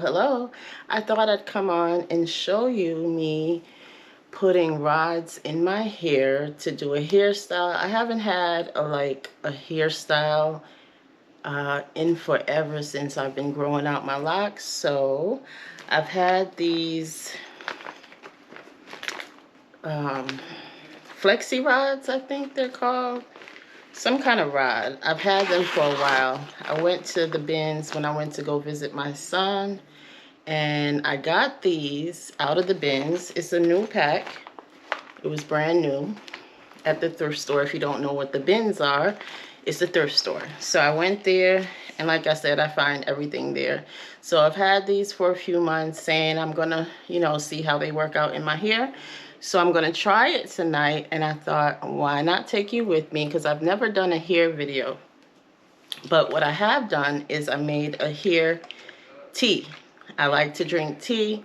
Hello. I thought I'd come on and show you me putting rods in my hair to do a hairstyle. I haven't had a hairstyle in forever since I've been growing out my locks. So I've had these flexi rods, I think they're called. Some kind of rod. I've had them for a while. I went to the bins when I went to go visit my son, and I got these out of the bins. It's a new pack. It was brand new at the thrift store. If you don't know what the bins are, it's a thrift store. So I went there, and like I said, I find everything there. So I've had these for a few months, saying I'm gonna, see how they work out in my hair. So I'm gonna try it tonight, and I thought, why not take you with me? Because I've never done a hair video. But what I have done is I made a hair tea. I like to drink tea,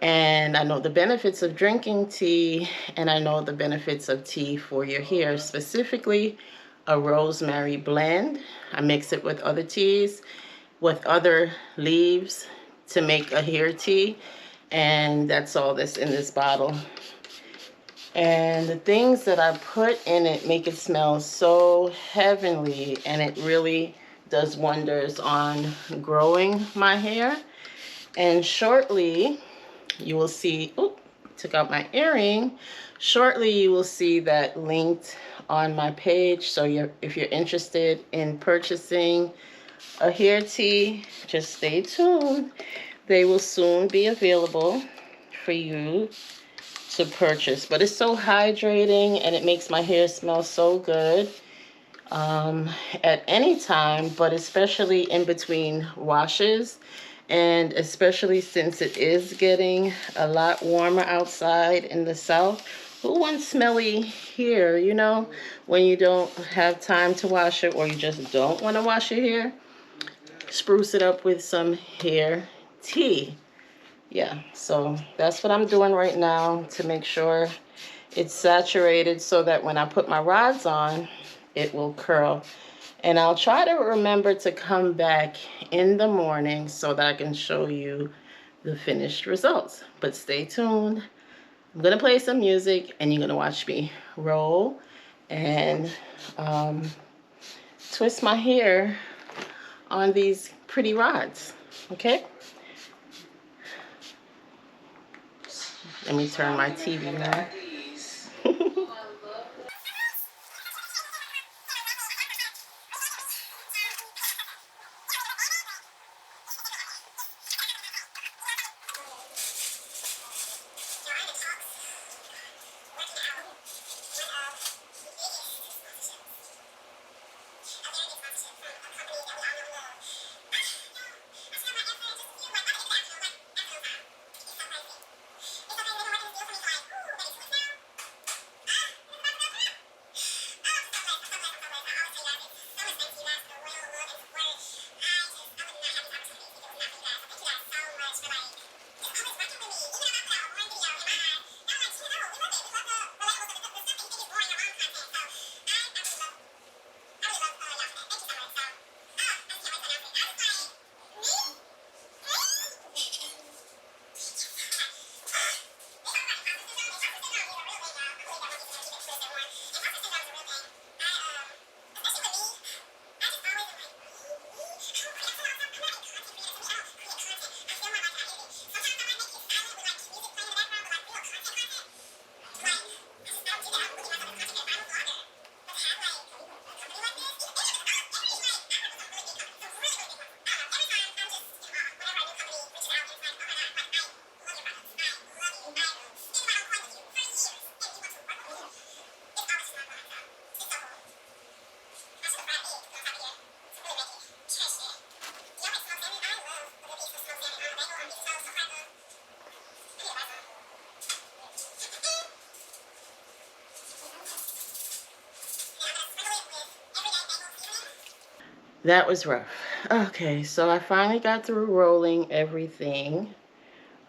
and I know the benefits of drinking tea, and I know the benefits of tea for your hair, specifically a rosemary blend. I mix it with other teas, with other leaves to make a hair tea, and that's all that's in this bottle. And the things that I put in it make it smell so heavenly, and it really does wonders on growing my hair. And shortly, you will see, took out my earring. Shortly, you will see that linked on my page. So if you're interested in purchasing a hair tea, just stay tuned. They will soon be available for you to purchase. But it's so hydrating, and it makes my hair smell so good at any time, but especially in between washes. And especially since it is getting a lot warmer outside in the south. Who wants smelly hair, when you don't have time to wash it, or you just don't want to wash your hair? Spruce it up with some hair tea. Yeah, so that's what I'm doing right now to make sure it's saturated so that when I put my rods on, it will curl. And I'll try to remember to come back in the morning so that I can show you the finished results. But stay tuned. I'm going to play some music, and you're going to watch me roll and twist my hair on these pretty rods. Okay? Let me turn my TV now. That was rough. Okay, so I finally got through rolling everything.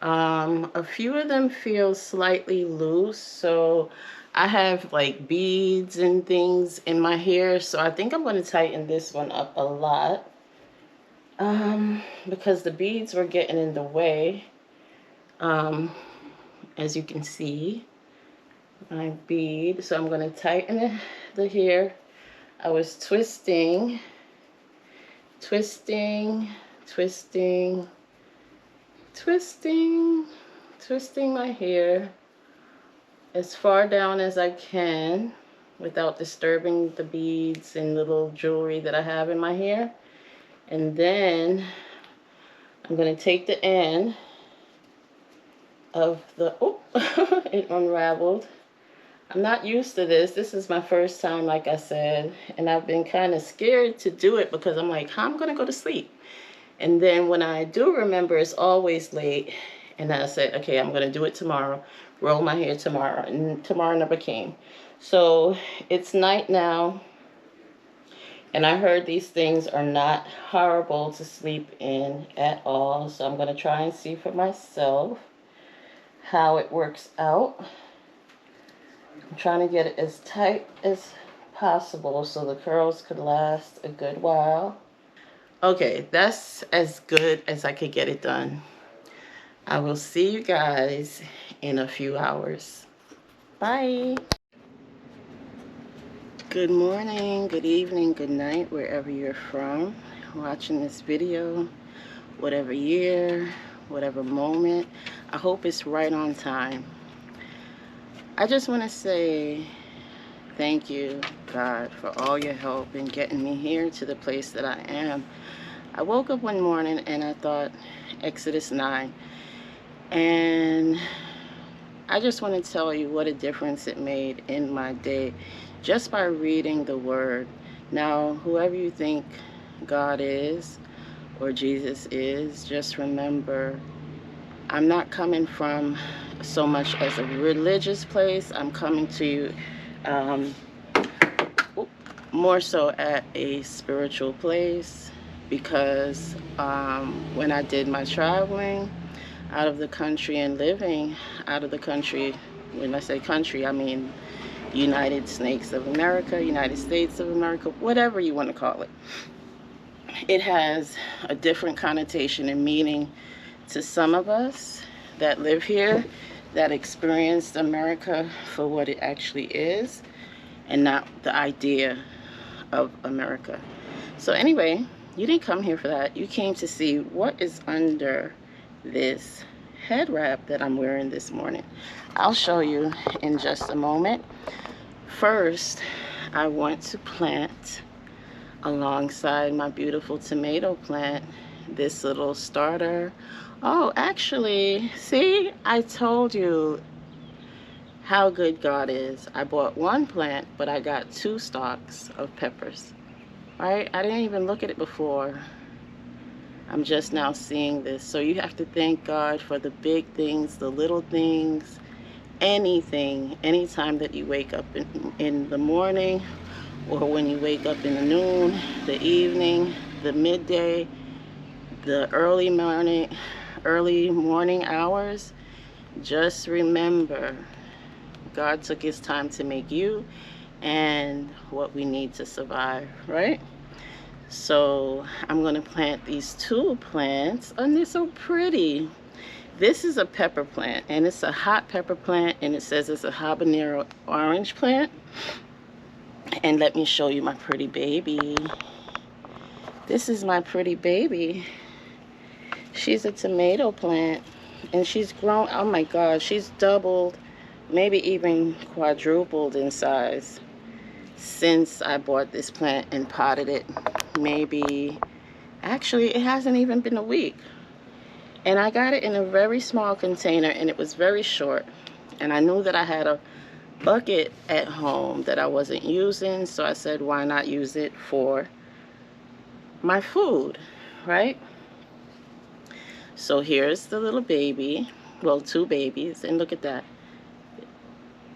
A few of them feel slightly loose, so I have like beads and things in my hair, so I think I'm going to tighten this one up a lot. because the beads were getting in the way. As you can see, my bead. So I'm going to tighten the hair. I was twisting, twisting, twisting, twisting, twisting my hair as far down as I can without disturbing the beads and little jewelry that I have in my hair. And then I'm going to take the end of the, oh, it unraveled. I'm not used to this. This is my first time, like I said, and I've been kind of scared to do it because I'm like, how am I going to go to sleep? And then when I do remember, it's always late. And I said, okay, I'm going to do it tomorrow. Roll my hair tomorrow. And tomorrow never came. So it's night now. And I heard these things are not horrible to sleep in at all. So I'm going to try and see for myself how it works out. I'm trying to get it as tight as possible so the curls could last a good while. Okay, that's as good as I could get it done. I will see you guys in a few hours. Bye. Good morning, good evening, good night, wherever you're from, watching this video, whatever year, whatever moment. I hope it's right on time. I just want to say thank you, God, for all your help in getting me here to the place that I am. I woke up one morning and I thought Exodus 9. And I just want to tell you what a difference it made in my day just by reading the word. Now, whoever you think God is or Jesus is, just remember, I'm not coming from so much as a religious place. I'm coming to you more so at a spiritual place, because when I did my traveling out of the country and living out of the country, when I say country, I mean United States of America, United States of America, whatever you want to call it. It has a different connotation and meaning to some of us that live here, that experienced America for what it actually is and not the idea of America. So anyway, you didn't come here for that. You came to see what is under this head wrap that I'm wearing this morning. I'll show you in just a moment. First, I want to plant alongside my beautiful tomato plant this little starter. Oh, actually, see, I told you how good God is. I bought one plant, but I got 2 stalks of peppers. Right? I didn't even look at it before. I'm just now seeing this. So you have to thank God for the big things, the little things, anything, anytime that you wake up in the morning, or when you wake up in the noon, the evening, the midday, the early morning hours. Just remember, God took his time to make you and what we need to survive, right? So I'm going to plant these 2 plants, and they're so pretty. This is a pepper plant, and it's a hot pepper plant, and it says it's a habanero orange plant. And let me show you my pretty baby. This is my pretty baby. She's a tomato plant, and she's grown, oh my God, she's doubled, maybe even quadrupled in size since I bought this plant and potted it. Maybe, actually, it hasn't even been a week. And I got it in a very small container, and it was very short. And I knew that I had a bucket at home that I wasn't using, so I said, why not use it for my food, right? So here's the little baby, well, 2 babies, and look at that.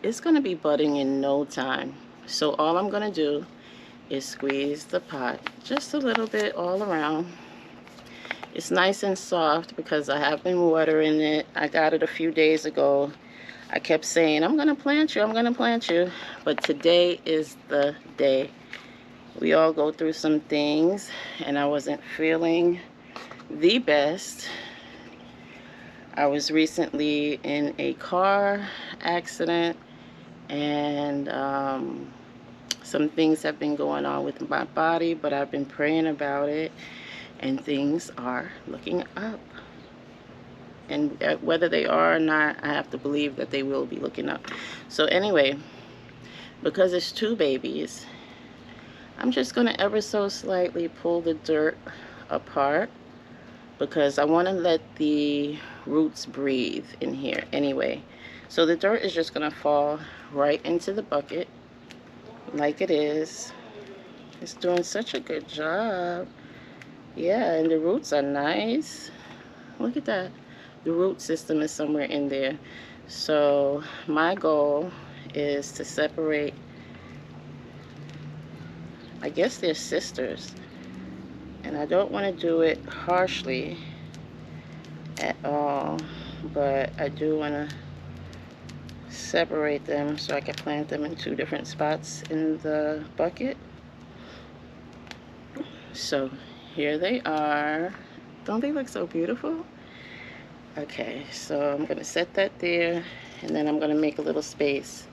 It's going to be budding in no time. So all I'm going to do is squeeze the pot just a little bit all around. It's nice and soft because I have been watering it. I got it a few days ago. I kept saying, I'm going to plant you, I'm going to plant you. But today is the day. We all go through some things, and I wasn't feeling the best. I was recently in a car accident, and some things have been going on with my body, but I've been praying about it, and things are looking up. And whether they are or not, I have to believe that they will be looking up. So anyway, because it's two babies, I'm just going to ever so slightly pull the dirt apart, because I want to let the roots breathe in here anyway. So the dirt is just going to fall right into the bucket like it is. It's doing such a good job. Yeah, and the roots are nice. Look at that. The root system is somewhere in there. So my goal is to separate, I guess they're sisters, and I don't want to do it harshly at all, but I do want to separate them so I can plant them in two different spots in the bucket. So here they are. Don't they look so beautiful? Okay, so I'm going to set that there, and then I'm going to make a little space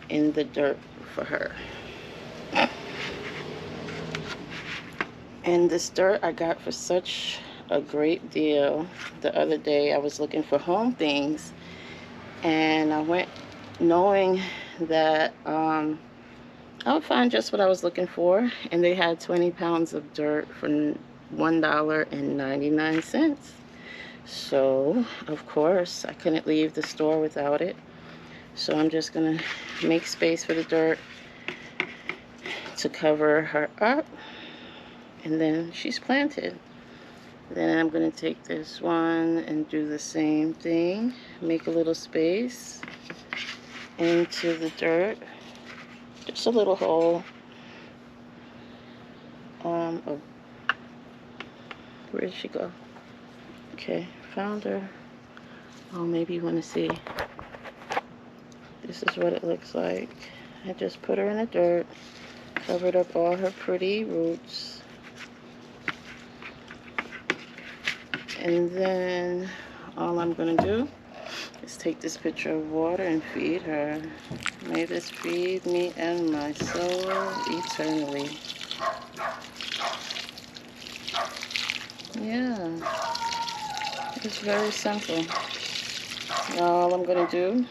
in the dirt for her. And this dirt I got for such a great deal. The other day I was looking for home things, and I went knowing that I would find just what I was looking for, and they had 20 pounds of dirt for $1.99. So of course I couldn't leave the store without it. So I'm just gonna make space for the dirt to cover her up, and then she's planted. Then I'm gonna take this one and do the same thing. Make a little space into the dirt, just a little hole. Oh, where did she go? Okay, found her. Oh, maybe you want to see. This is what it looks like. I just put her in the dirt, covered up all her pretty roots, and then all I'm gonna do is take this pitcher of water and feed her. May this feed me and my soul eternally. Yeah, it's very simple. All I'm gonna do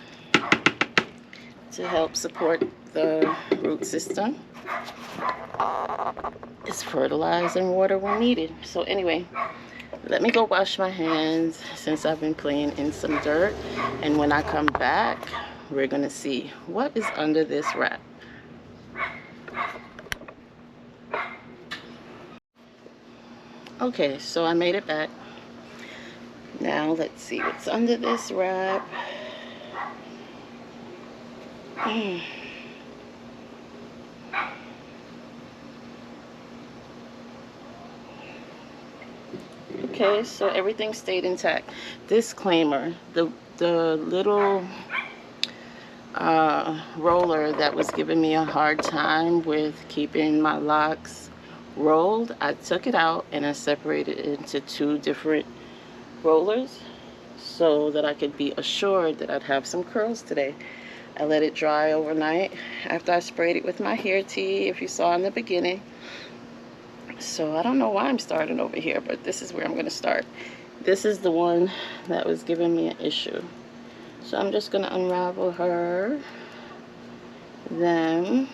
to help support the root system is fertilize and water when needed. So anyway, let me go wash my hands since I've been playing in some dirt, and when I come back, we're gonna see what is under this wrap. Okay, so I made it back. Now let's see what's under this wrap. Okay, so everything stayed intact. Disclaimer, the little roller that was giving me a hard time with keeping my locks rolled, I took it out and I separated it into two different rollers so that I could be assured that I'd have some curls today. I let it dry overnight after I sprayed it with my hair tea, if you saw in the beginning. So I don't know why I'm starting over here, but this is where I'm going to start. This is the one that was giving me an issue. So I'm just going to unravel her, them,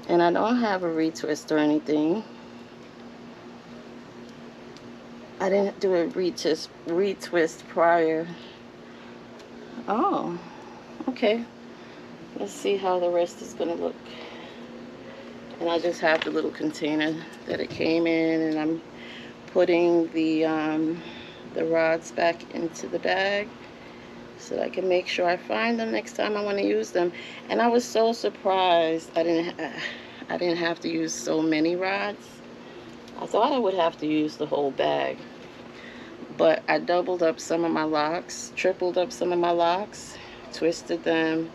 and I don't have a retwist or anything. I didn't do a retwist prior. Oh, okay. Let's see how the rest is going to look. And I just have the little container that it came in, and I'm putting the rods back into the bag so that I can make sure I find them next time I want to use them. And I was so surprised I didn't have to use so many rods. I thought I would have to use the whole bag, but I doubled up some of my locks, tripled up some of my locks, twisted them,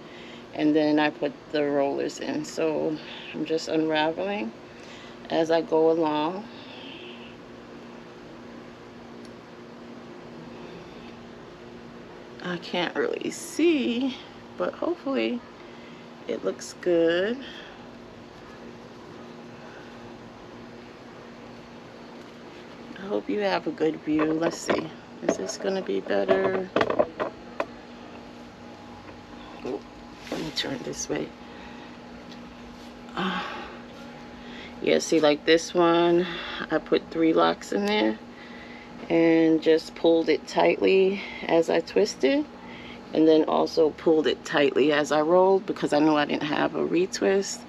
and then I put the rollers in. So I'm just unraveling as I go along. I can't really see, but hopefully it looks good. I hope you have a good view. Let's see. Is this gonna be better? Oh, let me turn this way. Yeah, see, like this one, I put 3 locks in there and just pulled it tightly as I twisted, and then also pulled it tightly as I rolled because I knew I didn't have a retwist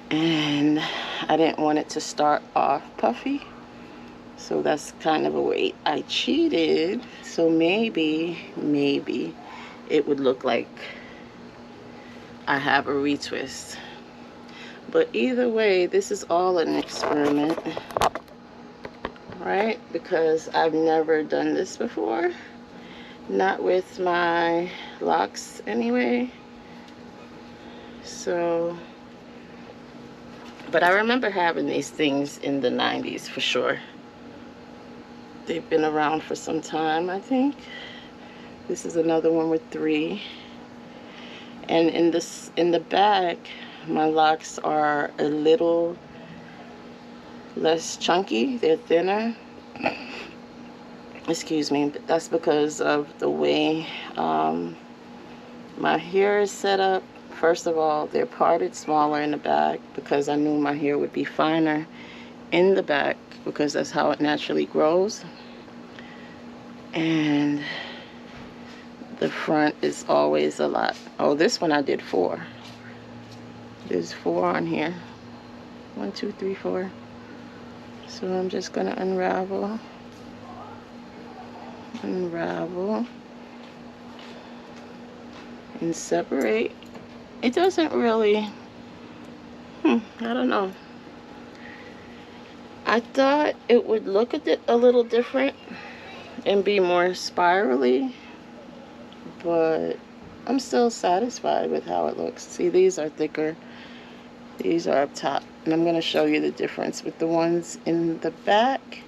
and I didn't want it to start off puffy. So that's kind of a way I cheated. So maybe it would look like I have a retwist. But either way, this is all an experiment, right? Because I've never done this before. Not with my locks anyway. So, but I remember having these things in the 90s for sure. They've been around for some time, I think. This is another one with 3. And in the back, my locks are a little less chunky. They're thinner. Excuse me, but that's because of the way my hair is set up. First of all, they're parted smaller in the back because I knew my hair would be finer in the back because that's how it naturally grows. And the front is always a lot. Oh, this one I did 4. There's 4 on here. 1, 2, 3, 4. So I'm just gonna unravel and separate. It doesn't really, I don't know. I thought it would look a little different and be more spirally, but I'm still satisfied with how it looks. See, these are thicker. These are up top. And I'm going to show you the difference with the ones in the back.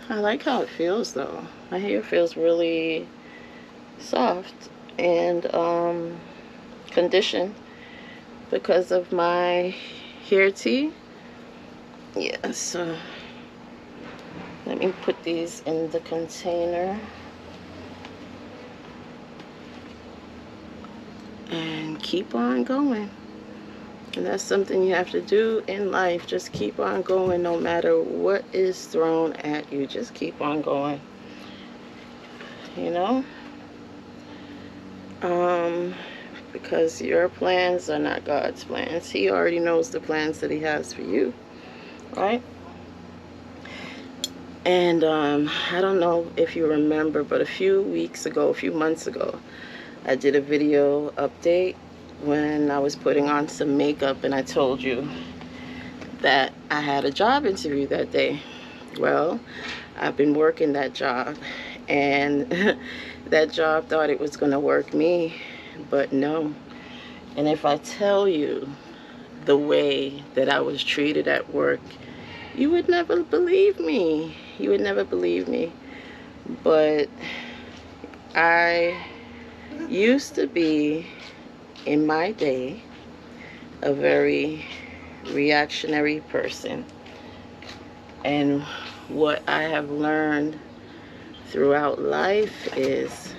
I like how it feels though. My hair feels really soft and conditioned because of my hair tea. Yeah, so let me put these in the container and keep on going. And that's something you have to do in life. Just keep on going no matter what is thrown at you. Just keep on going. You know? Because your plans are not God's plans. He already knows the plans that he has for you. Right? And I don't know if you remember, but a few months ago, I did a video update when I was putting on some makeup, and I told you that I had a job interview that day. Well, I've been working that job, and that job thought it was going to work me, but no. And if I tell you the way that I was treated at work, you would never believe me. You would never believe me. But I used to be, in my day, a very reactionary person. And what I have learned throughout life is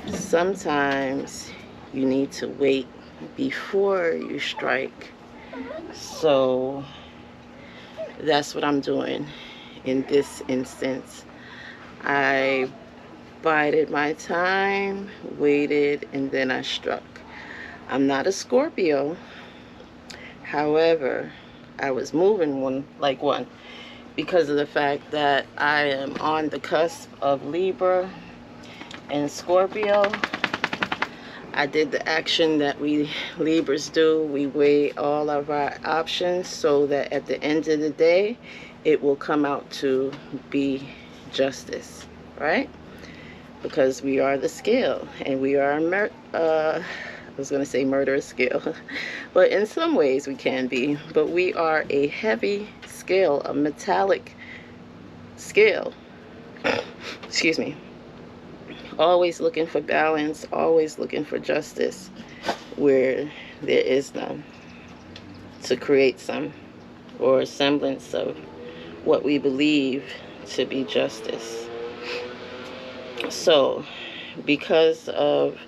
sometimes you need to wait before you strike. So that's what I'm doing in this instance. I bided my time, waited, and then I struck. I'm not a Scorpio. However, I was moving one because of the fact that I am on the cusp of Libra and Scorpio. I did the action that we Libras do. We weigh all of our options so that at the end of the day, it will come out to be justice, right? Because we are the scale, and we are I was going to say murderous scale, but in some ways we can be, but we are a heavy scale, a metallic scale. Excuse me. Always looking for balance, always looking for justice where there is none, to create some, or a semblance of what we believe to be justice. So, because of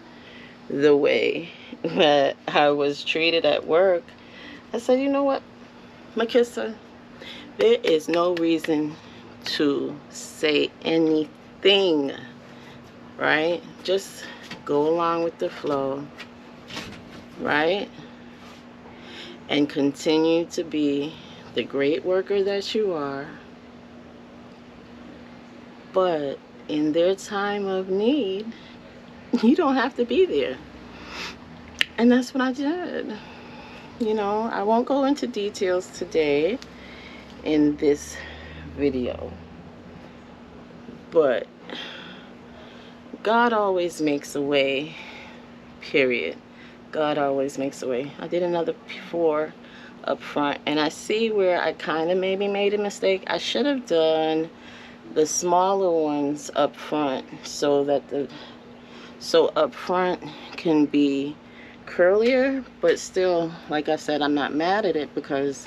the way that I was treated at work, I said, you know what, Mikisa, there is no reason to say anything, right? Just go along with the flow, right? And continue to be the great worker that you are. But in their time of need, you don't have to be there. And that's what I did. You know, I won't go into details today in this video, but God always makes a way, period. God always makes a way. I did another 4 up front, and I see where I kind of maybe made a mistake. I should have done the smaller ones up front so that up front can be curlier, but still, like I said, I'm not mad at it because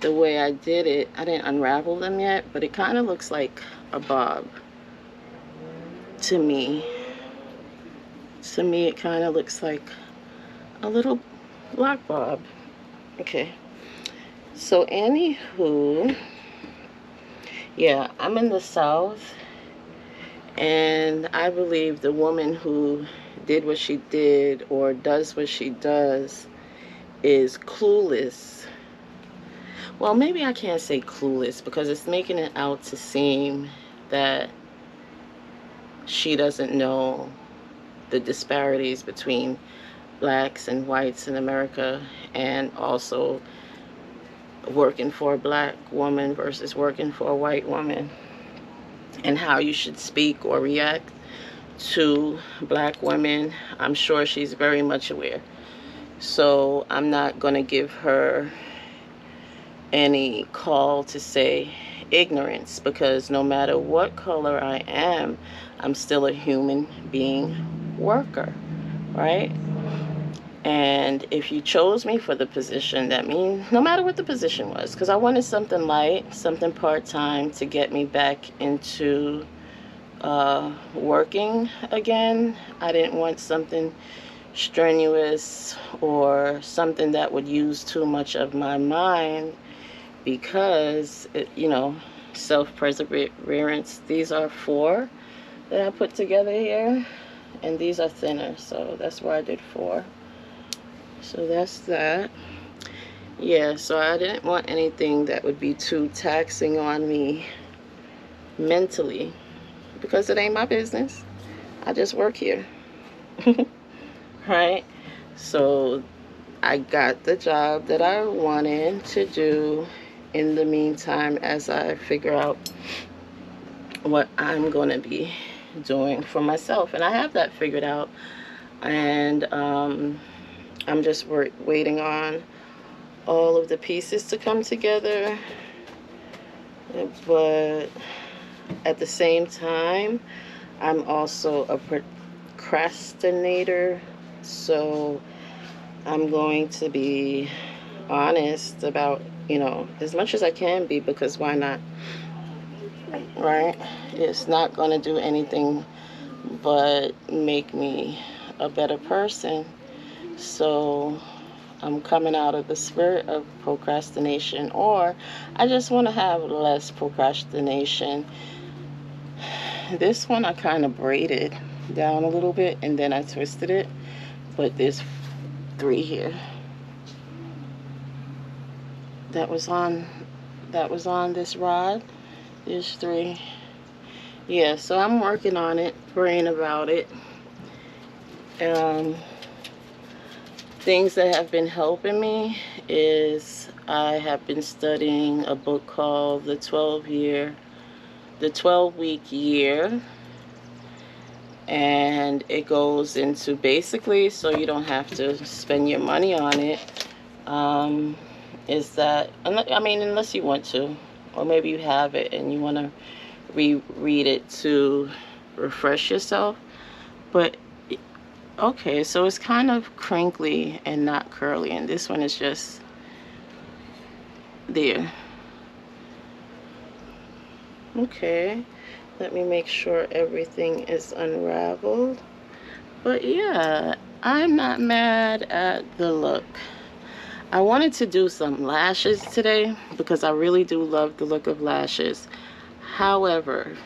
the way I did it, I didn't unravel them yet, but it kind of looks like a bob to me. To me, it kind of looks like a little lock bob. Okay, so anywho, yeah, I'm in the South, and I believe the woman who did what she did or does what she does is clueless. Well, maybe I can't say clueless because it's making it out to seem that she doesn't know the disparities between blacks and whites in America, and also working for a black woman versus working for a white woman, and how you should speak or react to black women. I'm sure she's very much aware. So I'm not going to give her any call to say ignorance, because no matter what color I am, I'm still a human being worker, right? And if you chose me for the position, that means no matter what the position was, because I wanted something light, something part-time to get me back into working again. I didn't want something strenuous or something that would use too much of my mind, because you know, self-perseverance. These are 4 that I put together here, and these are thinner, so that's why I did 4. So that's that. Yeah, so I didn't want anything that would be too taxing on me mentally, because it ain't my business. I just work here. Right? So I got the job that I wanted to do in the meantime as I figure out what I'm going to be doing for myself. And I have that figured out. And I'm just waiting on all of the pieces to come together. But at the same time, I'm also a procrastinator. So I'm going to be honest about, you know, as much as I can be, because why not? Right? It's not going to do anything but make me a better person. So I'm coming out of the spirit of procrastination, or I just want to have less procrastination. This one I kind of braided down a little bit and then I twisted it, but there's 3 here. That was on this rod. There's 3. Yeah, so I'm working on it, praying about it. Things that have been helping me is I have been studying a book called The 12-Week Year. And it goes into basically, so you don't have to spend your money on it, is that, I mean, unless you want to, or maybe you have it and you want to reread it to refresh yourself. But okay, so it's kind of crinkly and not curly, and this one is just there. Okay, let me make sure everything is unraveled. But yeah, I'm not mad at the look. I wanted to do some lashes today because I really do love the look of lashes. However,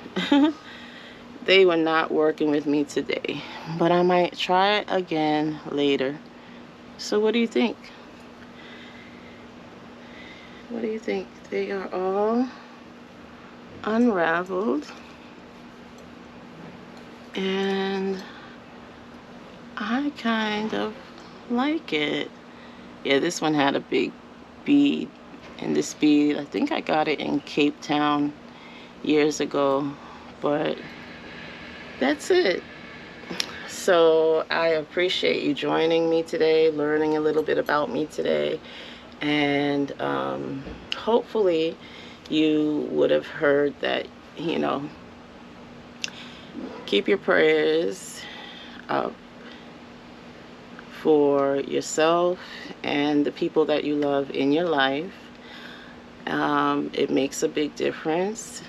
they were not working with me today, but I might try it again later. So what do you think? What do you think? They are all unraveled, and I kind of like it. Yeah, this one had a big bead, and this bead, I think I got it in Cape Town years ago, but that's it. So I appreciate you joining me today, learning a little bit about me today, and hopefully you would have heard that, you know, keep your prayers up for yourself and the people that you love in your life. It makes a big difference,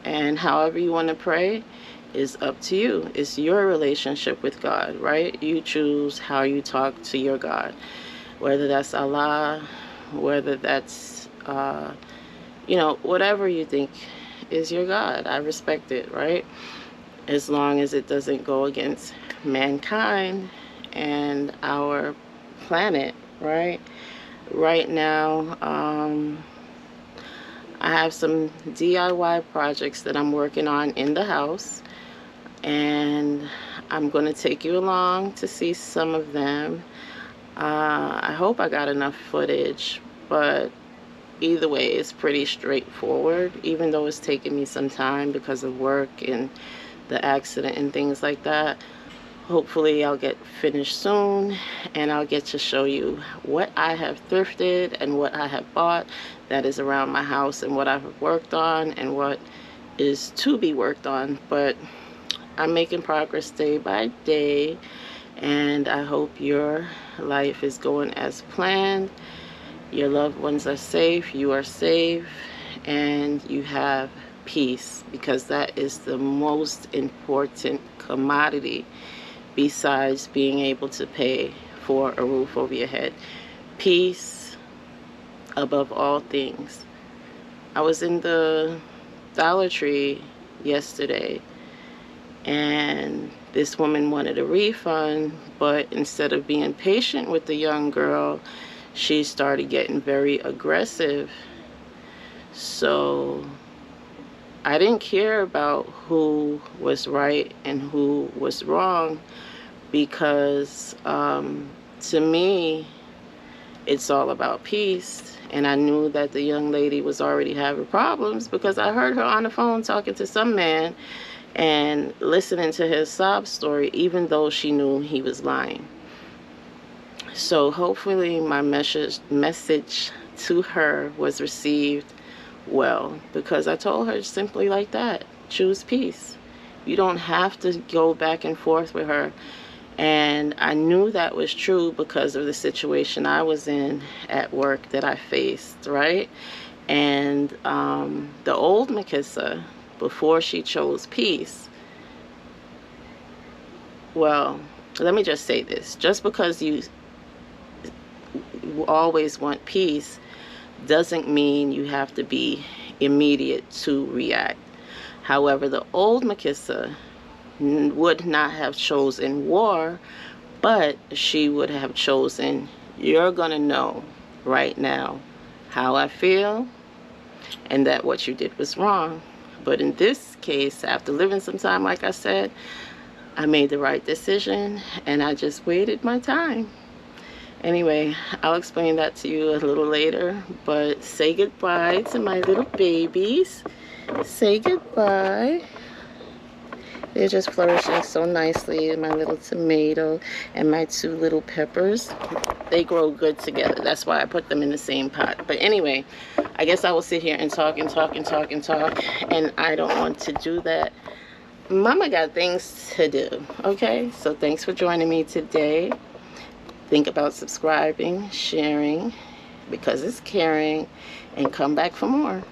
and however you want to pray is up to you. It's your relationship with God, right? You choose how you talk to your God, whether that's Allah, whether that's you know, whatever you think is your God. I respect it, right? As long as it doesn't go against mankind and our planet, right? Right now, I have some DIY projects that I'm working on in the house, and I'm going to take you along to see some of them. I hope I got enough footage, but either way, it's pretty straightforward, even though it's taking me some time because of work and the accident and things like that. Hopefully I'll get finished soon, and I'll get to show you what I have thrifted and what I have bought that is around my house, and what I've worked on and what is to be worked on. But I'm making progress day by day, and I hope your life is going as planned. Your loved ones are safe, you are safe, and you have peace, because that is the most important commodity besides being able to pay for a roof over your head. Peace above all things. I was in the Dollar Tree yesterday, and this woman wanted a refund, but instead of being patient with the young girl, she started getting very aggressive. So I didn't care about who was right and who was wrong, because to me, it's all about peace. And I knew that the young lady was already having problems because I heard her on the phone talking to some man and listening to his sob story, even though she knew he was lying. So hopefully my message to her was received well, because I told her simply like that: choose peace. You don't have to go back and forth with her. And I knew that was true because of the situation I was in at work that I faced, right? And the old Mikisa, before she chose peace, well, let me just say this: just because you always want peace doesn't mean you have to be immediate to react. However, the old Mikisa would not have chosen war, but she would have chosen, you're gonna know right now how I feel, and that what you did was wrong. But in this case, after living some time, like I said, I made the right decision, and I just waited my time. Anyway, I'll explain that to you a little later, but say goodbye to my little babies. Say goodbye. They're just flourishing so nicely. My little tomato and my 2 little peppers, they grow good together. That's why I put them in the same pot. But anyway, I guess I will sit here and talk and talk and talk and talk, and I don't want to do that. Mama got things to do, okay? So thanks for joining me today. Think about subscribing, sharing, because it's caring, and come back for more.